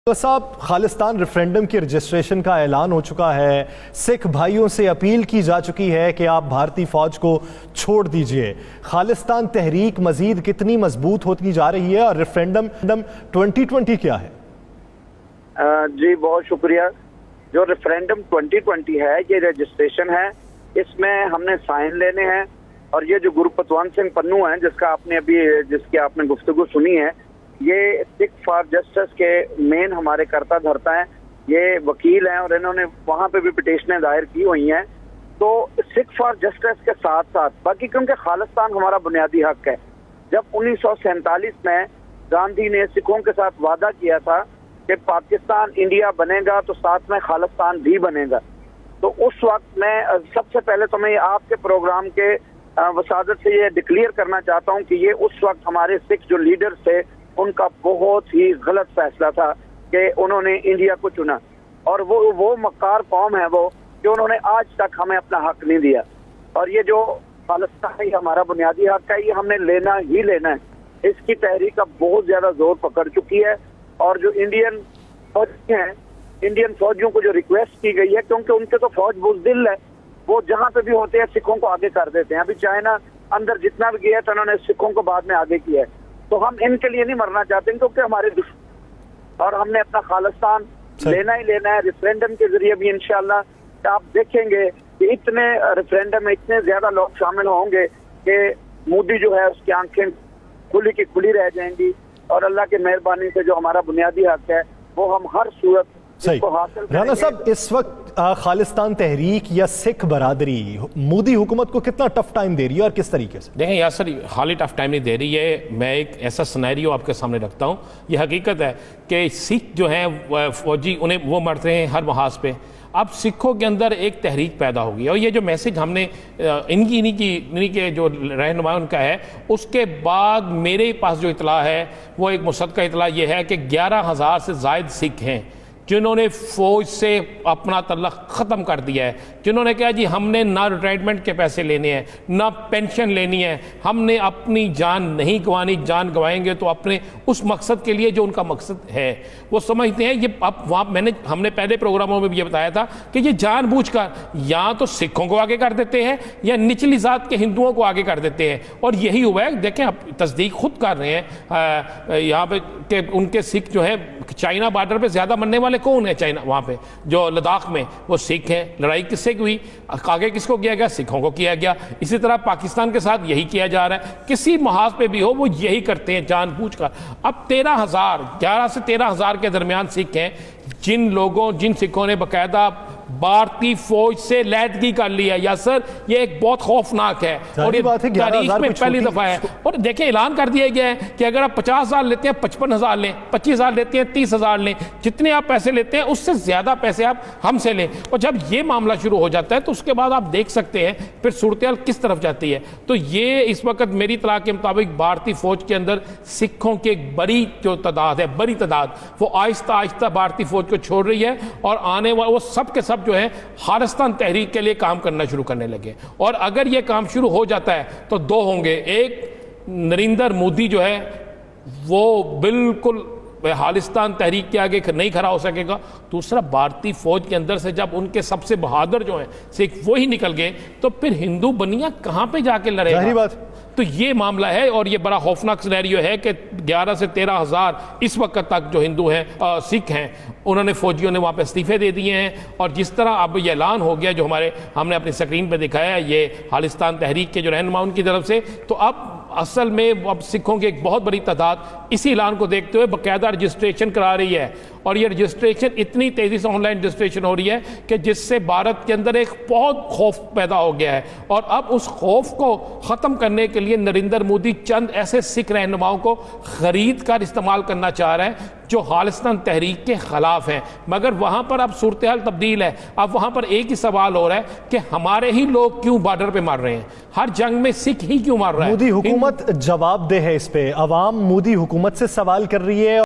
तो साहब, खालिस्तान रेफरेंडम के रजिस्ट्रेशन का ऐलान हो चुका है। सिख भाइयों से अपील की जा चुकी है कि आप भारतीय फौज को छोड़ दीजिए। खालिस्तान तहरीक मजीद कितनी मजबूत होती जा रही है और रेफरेंडम 2020 क्या है? जी बहुत शुक्रिया। जो रेफरेंडम 2020 है, ये रजिस्ट्रेशन है, इसमें हमने साइन लेने हैं और ये जो गुरपतवंत सिंह पन्नू हैं जिसकी आपने गुफ्तगू सुनी है, ये सिख फॉर जस्टिस के मेन हमारे कर्ता धर्ता हैं। ये वकील हैं और इन्होंने वहां पे भी पिटीशनें दायर की हुई हैं। तो सिख फॉर जस्टिस के साथ साथ बाकी, क्योंकि खालिस्तान हमारा बुनियादी हक है। जब 1947 में गांधी ने सिखों के साथ वादा किया था कि पाकिस्तान इंडिया बनेगा तो साथ में खालिस्तान भी बनेगा, तो उस वक्त मैं सबसे पहले तो मैं आपके प्रोग्राम के वसादत से ये डिक्लेयर करना चाहता हूँ कि ये उस वक्त हमारे सिख जो लीडर्स थे उनका बहुत ही गलत फैसला था कि उन्होंने इंडिया को चुना। और वो मक्कार कौम है वो, कि उन्होंने आज तक हमें अपना हक नहीं दिया। और ये जो खालिस्तान है, हमारा बुनियादी हक है, ये हमने लेना ही लेना है। इसकी तहरीक अब बहुत ज्यादा जोर पकड़ चुकी है। और जो इंडियन फौजी हैं, इंडियन फौजियों को जो रिक्वेस्ट की गई है, क्योंकि उनके तो फौज बुज़दिल है, वो जहां पे भी होते हैं सिखों को आगे कर देते हैं। अभी चाइना अंदर जितना भी गया था, उन्होंने सिखों को बाद में आगे किया है। तो हम इनके लिए नहीं मरना चाहते, क्योंकि हमारे दुश्मन, और हमने अपना खालिस्तान लेना ही लेना है। रेफरेंडम के जरिए भी इंशाल्लाह आप देखेंगे कि इतने रेफरेंडम में इतने ज्यादा लोग शामिल होंगे कि मोदी जो है उसकी आंखें खुली की खुली रह जाएंगी। और अल्लाह की मेहरबानी से जो हमारा बुनियादी हक है वो हम हर सूरत इसको हासिल करेंगे। राना साहब, इस वक्त खालिस्तान तहरीक या सिख बरादरी मोदी हुकूमत को कितना टफ टाइम दे रही है और किस तरीके से? देखें यासर, खाली टफ टाइम नहीं दे रही है। मैं एक ऐसा सिनेरियो आपके सामने रखता हूँ। ये हकीकत है कि सिख जो हैं फौजी, उन्हें वो मरते हैं हर महाज पे। अब सिखों के अंदर एक तहरीक पैदा होगी और ये जो मैसेज हमने इन्हीं के जो रहनुमा उनका है, उसके बाद मेरे पास जो इतला है वो एक मुसद्दक़ा इतला ये है कि 11,000 से ज़ायद सिख हैं जिन्होंने फ़ौज से अपना तल्लुक़ ख़त्म कर दिया है, जिन्होंने कहा जी हमने ना रिटायरमेंट के पैसे लेने हैं, ना पेंशन लेनी है, हमने अपनी जान नहीं गंवानी, जान गंवाएंगे तो अपने उस मकसद के लिए जो उनका मकसद है वो समझते हैं। ये अब वहाँ हमने पहले प्रोग्रामों में भी ये बताया था कि ये जानबूझकर या तो सिखों को आगे कर देते हैं या निचली ज़ात के हिंदुओं को आगे कर देते हैं, और यही हुआ है। देखें, अब तस्दीक खुद कर रहे हैं यहाँ पे कि उनके सिख जो है चाइना बॉर्डर पे ज़्यादा मरने वाले कौन है? चाइना वहाँ पे जो लद्दाख में वो सिख हैं। लड़ाई किससे हुई? आगे किसको किया गया? सिखों को किया गया। इसी तरह पाकिस्तान के साथ यही किया जा रहा है। किसी महाज पे भी हो वो यही करते हैं जानबूझकर। अब 11 से 13,000 के दरमियान सिख हैं जिन सिखों ने बाकायदा भारतीय फौज से लैदगी कर लिया। या सर, ये एक बहुत खौफनाक है और ये तारीख में पहली दफा है। और देखिए, ऐलान कर दिया गया है कि अगर आप 50,000 लेते हैं 55,000 लें, 25,000 लेते हैं 30,000 लें, जितने आप पैसे लेते हैं उससे ज्यादा पैसे आप हमसे लें। और जब ये मामला शुरू हो जाता है तो उसके बाद आप देख सकते हैं फिर सूरत हाल किस तरफ जाती है। तो ये इस वक्त मेरी इत्तला के मुताबिक भारतीय फौज के अंदर सिखों की एक बड़ी जो तादाद है, बड़ी तादाद, वो आहिस्ता आहिस्ता भारतीय फौज को छोड़ रही है और आने वाले वो सब के सब जो है खालिस्तान तहरीक के लिए काम करना शुरू करने लगे। और अगर ये काम शुरू हो जाता है तो दो होंगे, एक नरेंद्र मोदी जो है वो बिल्कुल खालिस्तान तहरीक के आगे नहीं खड़ा हो सकेगा। दूसरा, भारतीय फौज के अंदर से जब उनके सबसे बहादुर जो हैं सिख वो ही निकल गए तो फिर हिंदू बनिया कहां पे जाके लड़ेगा? तो ये मामला है और ये बड़ा खौफनाक सिनेरियो है कि 11 से 13,000 इस वक्त तक जो हिंदू हैं सिख हैं, उन्होंने फौजियों ने वहाँ पे इस्तीफे दे दिए हैं। और जिस तरह अब ये ऐलान हो गया जो हमने अपनी स्क्रीन पे दिखाया, ये खालिस्तान तहरीक के जो रहनुमा उनकी तरफ से, तो अब असल में अब सिखों की एक बहुत बड़ी तादाद इसी ऐलान को देखते हुए बाकायदा रजिस्ट्रेशन करा रही है। और ये रजिस्ट्रेशन इतनी तेज़ी से ऑनलाइन रजिस्ट्रेशन हो रही है कि जिससे भारत के अंदर एक बहुत खौफ पैदा हो गया है। और अब उस खौफ को ख़त्म करने के लिए नरेंद्र मोदी चंद ऐसे सिख रहनुमाओं को खरीद कर इस्तेमाल करना चाह रहे हैं जो खालिस्तान तहरीक के खिलाफ हैं। मगर वहाँ पर अब सूरत हाल तब्दील है। अब वहाँ पर एक ही सवाल हो रहा है कि हमारे ही लोग क्यों बॉर्डर पे मर रहे हैं, हर जंग में सिख ही क्यों मर रहे हैं? मोदी हुकूमत जवाब दे है इस पे, अवाम मोदी हुकूमत से सवाल कर रही है।